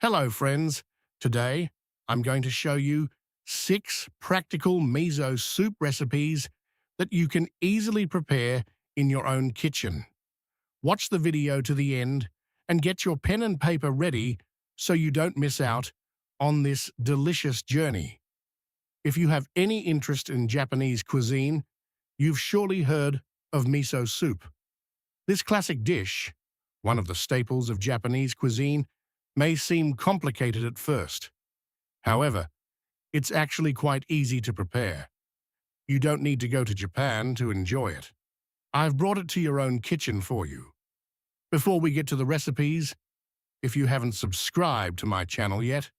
Hello, friends. Today, I'm going to show you 6 practical miso soup recipes that you can easily prepare in your own kitchen. Watch the video to the end and get your pen and paper ready so you don't miss out on this delicious journey. If you have any interest in Japanese cuisine, you've surely heard of miso soup. This classic dish, one of the staples of Japanese cuisine, may seem complicated at first. However, it's actually quite easy to prepare. You don't need to go to Japan to enjoy it. I've brought it to your own kitchen for you. Before we get to the recipes, if you haven't subscribed to my channel yet,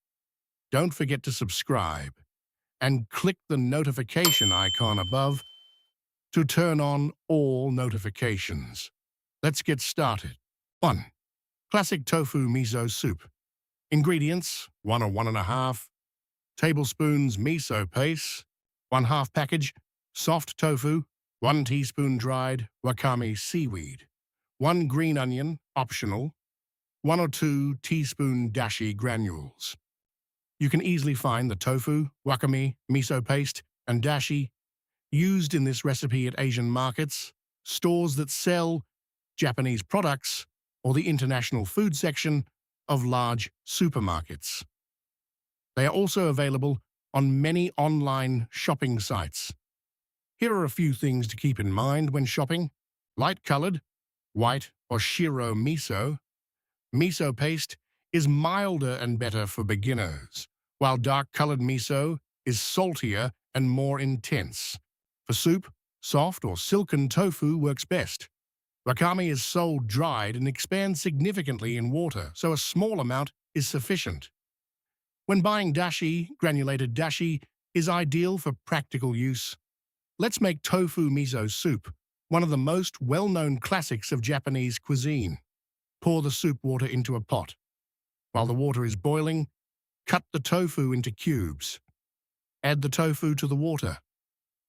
don't forget to subscribe and click the notification icon above to turn on all notifications. Let's get started. 1. Classic tofu miso soup. Ingredients: 1 or 1.5 tablespoons miso paste, 1/2 package soft tofu, 1 teaspoon dried wakame seaweed, 1 green onion, optional, 1 or 2 teaspoon dashi granules. You can easily find the tofu, wakame, miso paste, and dashi used in this recipe at Asian markets, stores that sell Japanese products, or the international food section of large supermarkets. They are also available on many online shopping sites. Here are a few things to keep in mind when shopping. Light-colored, white or shiro miso. Miso paste is milder and better for beginners, while dark-colored miso is saltier and more intense. For soup, soft or silken tofu works best. Wakame is sold dried and expands significantly in water, so a small amount is sufficient. When buying dashi, granulated dashi is ideal for practical use. Let's make tofu miso soup, one of the most well-known classics of Japanese cuisine. Pour the soup water into a pot. While the water is boiling, cut the tofu into cubes. Add the tofu to the water.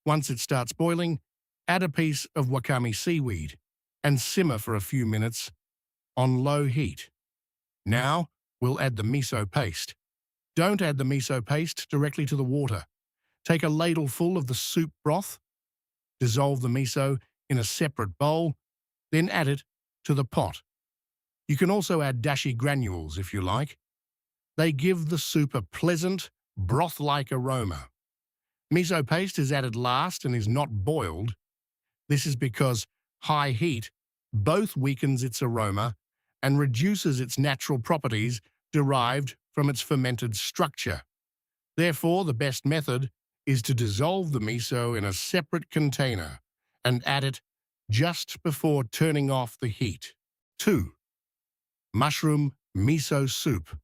Once it starts boiling, add a piece of wakame seaweed and simmer for a few minutes on low heat. Now, we'll add the miso paste. Don't add the miso paste directly to the water. Take a ladleful of the soup broth, dissolve the miso in a separate bowl, then add it to the pot. You can also add dashi granules if you like. They give the soup a pleasant, broth-like aroma. Miso paste is added last and is not boiled. This is because high heat both weakens its aroma and reduces its natural properties derived from its fermented structure. Therefore, the best method is to dissolve the miso in a separate container and add it just before turning off the heat. 2. Mushroom miso soup.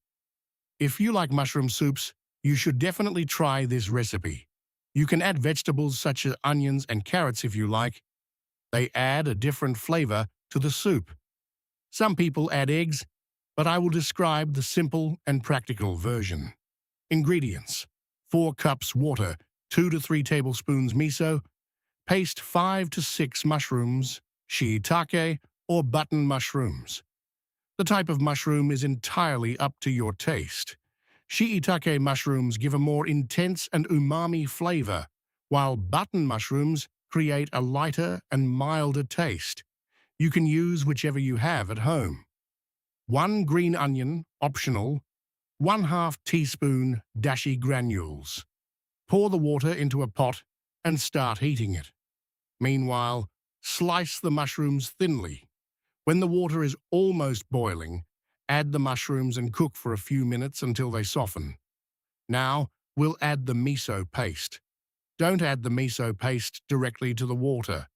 If you like mushroom soups, you should definitely try this recipe. You can add vegetables such as onions and carrots if you like. They add a different flavor to the soup. Some people add eggs, but I will describe the simple and practical version. Ingredients: 4 cups water, 2 to 3 tablespoons miso, paste 5 to 6 mushrooms, shiitake or button mushrooms. The type of mushroom is entirely up to your taste. Shiitake mushrooms give a more intense and umami flavor, while button mushrooms create a lighter and milder taste. You can use whichever you have at home. 1 green onion, optional, 1/2 teaspoon dashi granules. Pour the water into a pot and start heating it. Meanwhile, slice the mushrooms thinly. When the water is almost boiling, add the mushrooms and cook for a few minutes until they soften. Now, we'll add the miso paste. Don't add the miso paste directly to the water.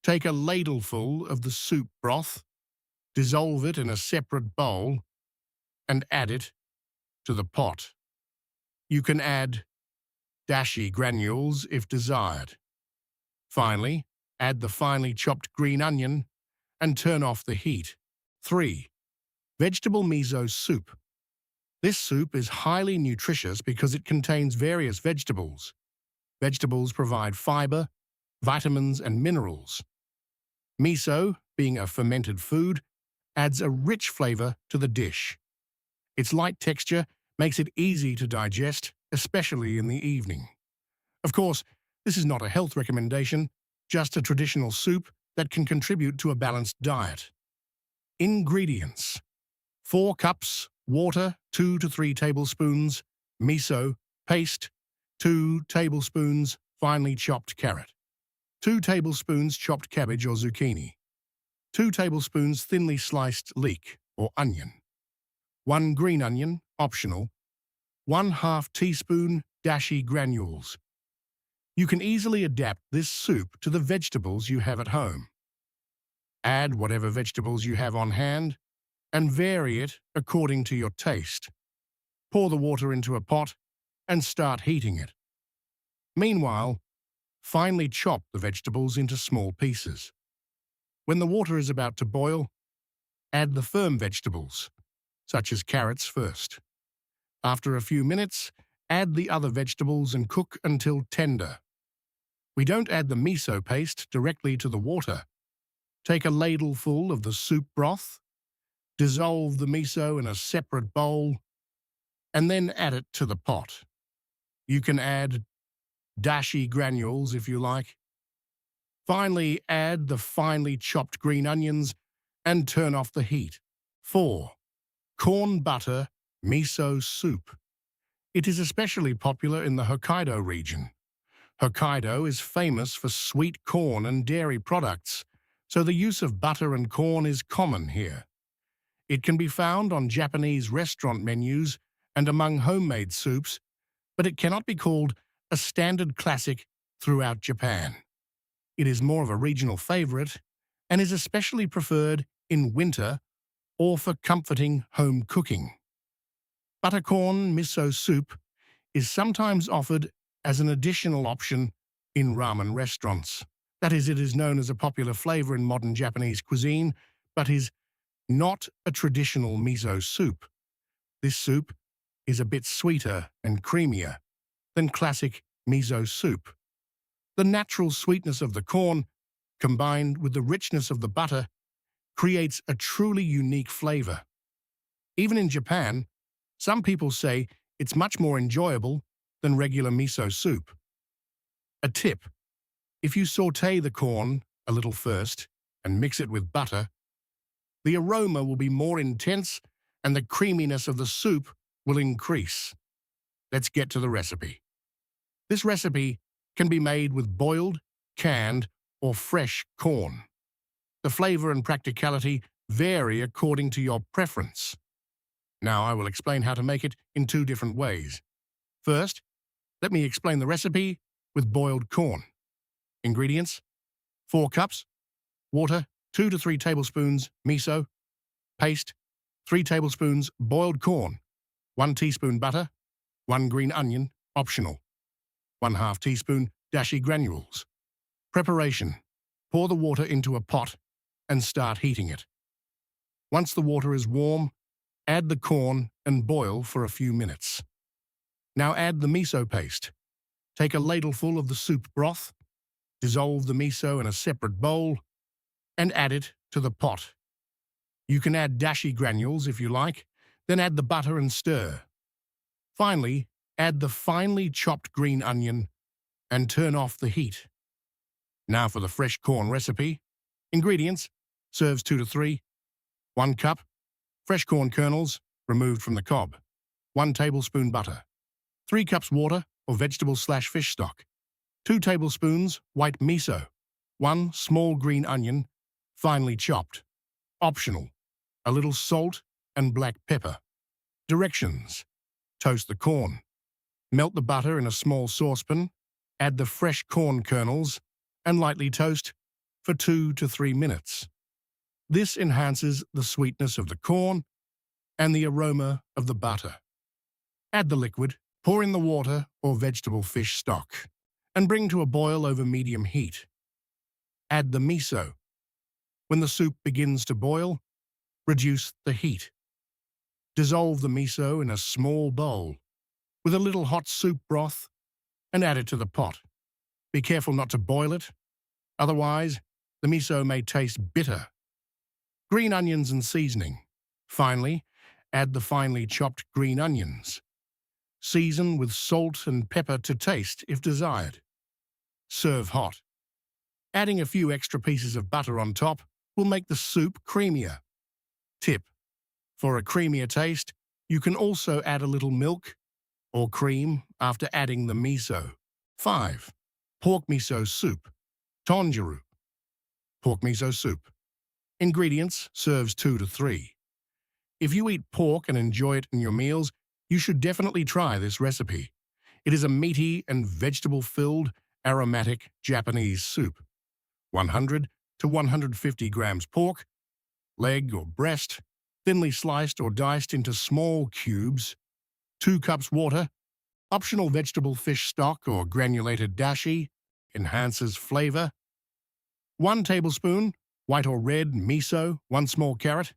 Take a ladleful of the soup broth, dissolve it in a separate bowl, and add it to the pot. You can add dashi granules if desired. Finally, add the finely chopped green onion and turn off the heat. 3. Vegetable miso soup. This soup is highly nutritious because it contains various vegetables. Vegetables provide fiber, vitamins, and minerals. Miso, being a fermented food, adds a rich flavor to the dish. Its light texture makes it easy to digest, especially in the evening. Of course, this is not a health recommendation, just a traditional soup that can contribute to a balanced diet. Ingredients: 4 cups water, 2 to 3 tablespoons miso paste, 2 tablespoons finely chopped carrot, 2 tablespoons chopped cabbage or zucchini, 2 tablespoons thinly sliced leek or onion, 1 green onion, optional, 1/2 teaspoon dashi granules. You can easily adapt this soup to the vegetables you have at home. Add whatever vegetables you have on hand and vary it according to your taste. Pour the water into a pot and start heating it. Meanwhile, finely chop the vegetables into small pieces. When the water is about to boil, add the firm vegetables, such as carrots first. After a few minutes, add the other vegetables and cook until tender. We don't add the miso paste directly to the water. Take a ladleful of the soup broth, dissolve the miso in a separate bowl, and then add it to the pot. You can add dashi granules if you like. Finally, add the finely chopped green onions and turn off the heat. 4. Corn butter miso soup. It is especially popular in the Hokkaido region. Hokkaido is famous for sweet corn and dairy products, so the use of butter and corn is common here. It can be found on Japanese restaurant menus and among homemade soups, but it cannot be called a standard classic throughout Japan. It is more of a regional favorite and is especially preferred in winter or for comforting home cooking. Buttercorn miso soup is sometimes offered as an additional option in ramen restaurants. That is, it is known as a popular flavor in modern Japanese cuisine, but is not a traditional miso soup. This soup is a bit sweeter and creamier than classic miso soup. The natural sweetness of the corn, combined with the richness of the butter, creates a truly unique flavor. Even in Japan, some people say it's much more enjoyable than regular miso soup. A tip: if you sauté the corn a little first and mix it with butter, the aroma will be more intense and the creaminess of the soup will increase. Let's get to the recipe. This recipe can be made with boiled, canned, or fresh corn. The flavor and practicality vary according to your preference. Now I will explain how to make it in 2 different ways. First, let me explain the recipe with boiled corn. Ingredients: 4 cups, water, 2 to 3 tablespoons miso, paste, 3 tablespoons boiled corn, 1 teaspoon butter, 1 green onion, optional, 1/2 teaspoon dashi granules. Preparation: pour the water into a pot and start heating it. Once the water is warm, add the corn and boil for a few minutes. Now add the miso paste. Take a ladleful of the soup broth, dissolve the miso in a separate bowl, and add it to the pot. You can add dashi granules if you like, then add the butter and stir. Finally, add the finely chopped green onion and turn off the heat. Now for the fresh corn recipe. Ingredients: serves 2 to 3, 1 cup, fresh corn kernels removed from the cob, 1 tablespoon butter, 3 cups water or vegetable/fish stock, 2 tablespoons white miso, 1 small green onion, finely chopped. Optional: a little salt and black pepper. Directions: toast the corn. Melt the butter in a small saucepan, add the fresh corn kernels, and lightly toast for 2 to 3 minutes. This enhances the sweetness of the corn and the aroma of the butter. Add the liquid, pour in the water or vegetable fish stock, and bring to a boil over medium heat. Add the miso. When the soup begins to boil, reduce the heat. Dissolve the miso in a small bowl with a little hot soup broth and add it to the pot. Be careful not to boil it, otherwise the miso may taste bitter. Green onions and seasoning. Finally, Add the finely chopped green onions. Season with salt and pepper to taste if desired. Serve hot. Adding a few extra pieces of butter on top will make the soup creamier. Tip: for a creamier taste, you can also add a little milk or cream after adding the miso. 5. Pork miso soup. Tonjiru. Pork miso soup. Ingredients: serves 2 to 3. If you eat pork and enjoy it in your meals, you should definitely try this recipe. It is a meaty and vegetable-filled, aromatic Japanese soup. 100 to 150 grams pork, leg or breast, thinly sliced or diced into small cubes. 2 cups water. Optional vegetable fish stock or granulated dashi enhances flavor. 1 tablespoon white or red miso, 1 small carrot.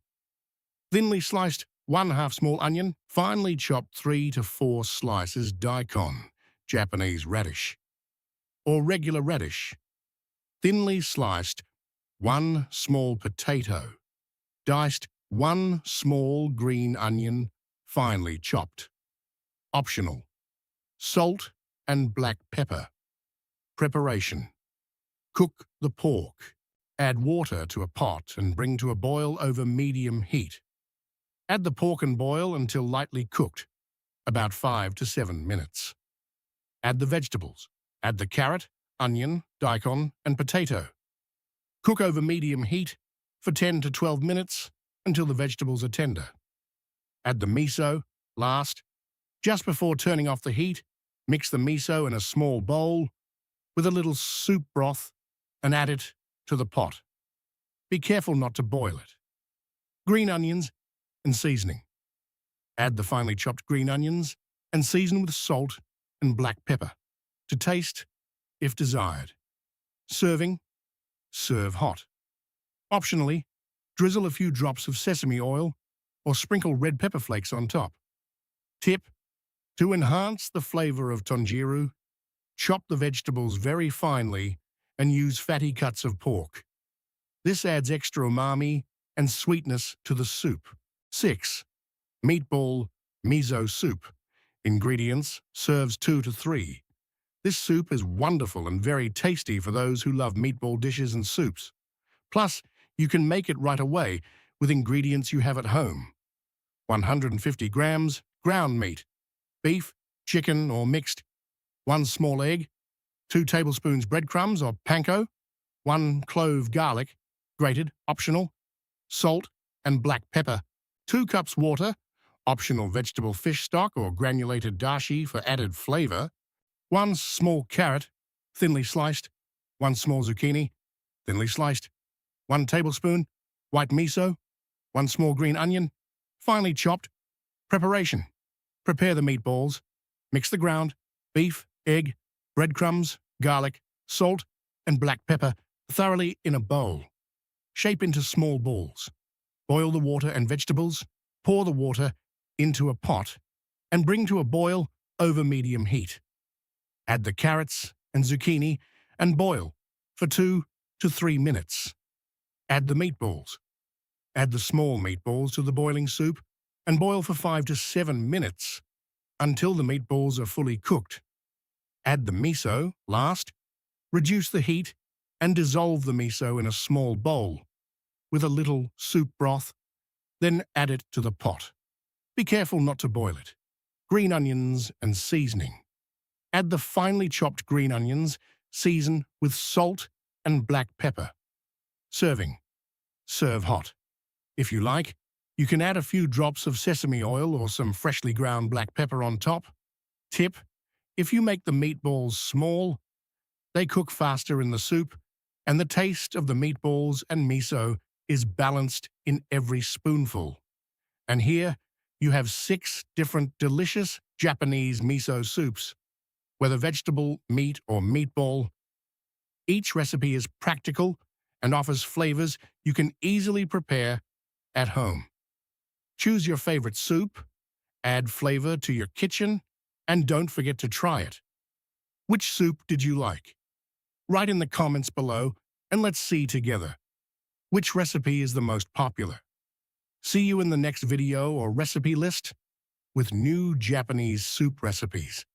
Thinly sliced 1/2 small onion, finely chopped 3 to 4 slices daikon, Japanese radish, or regular radish. Thinly sliced 1 small potato. Diced 1 small green onion, finely chopped. Optional. Salt and black pepper. Preparation: cook the pork. Add water to a pot and bring to a boil over medium heat. Add the pork and boil until lightly cooked, about 5 to 7 minutes. Add the vegetables. Add the carrot, onion, daikon, and potato. Cook over medium heat for 10 to 12 minutes until the vegetables are tender. Add the miso last. Just before turning off the heat, mix the miso in a small bowl with a little soup broth and add it to the pot. Be careful not to boil it. Green onions and seasoning. Add the finely chopped green onions and season with salt and black pepper to taste if desired. Serving: serve hot. Optionally, drizzle a few drops of sesame oil or sprinkle red pepper flakes on top. Tip: to enhance the flavor of tonjiru, chop the vegetables very finely and use fatty cuts of pork. This adds extra umami and sweetness to the soup. 6. Meatball miso soup. Ingredients: serves 2 to 3. This soup is wonderful and very tasty for those who love meatball dishes and soups. Plus, you can make it right away with ingredients you have at home. 150 grams ground meat, beef, chicken, or mixed. 1 small egg. 2 tablespoons breadcrumbs or panko. 1 clove garlic, grated, optional. Salt and black pepper. 2 cups water. Optional vegetable fish stock or granulated dashi for added flavor. 1 small carrot, thinly sliced. 1 small zucchini, thinly sliced. 1 tablespoon white miso. 1 small green onion, finely chopped. Preparation: prepare the meatballs. Mix the ground beef, egg, breadcrumbs, garlic, salt, and black pepper thoroughly in a bowl. Shape into small balls. Boil the water and vegetables. Pour the water into a pot and bring to a boil over medium heat. Add the carrots and zucchini and boil for 2 to 3 minutes. Add the meatballs. Add the small meatballs to the boiling soup and boil for 5 to 7 minutes until the meatballs are fully cooked. Add the miso last. Reduce the heat and dissolve the miso in a small bowl with a little soup broth, then add it to the pot. Be careful not to boil it. Green onions and seasoning. Add the finely chopped green onions, season with salt and black pepper. Serving: serve hot. If you like, you can add a few drops of sesame oil or some freshly ground black pepper on top. Tip: if you make the meatballs small, they cook faster in the soup, and the taste of the meatballs and miso is balanced in every spoonful. And here you have 6 different delicious Japanese miso soups, whether vegetable, meat, or meatball. Each recipe is practical and offers flavors you can easily prepare at home. Choose your favorite soup, add flavor to your kitchen, and don't forget to try it. Which soup did you like? Write in the comments below and let's see together. Which recipe is the most popular? See you in the next video or recipe list with new Japanese soup recipes.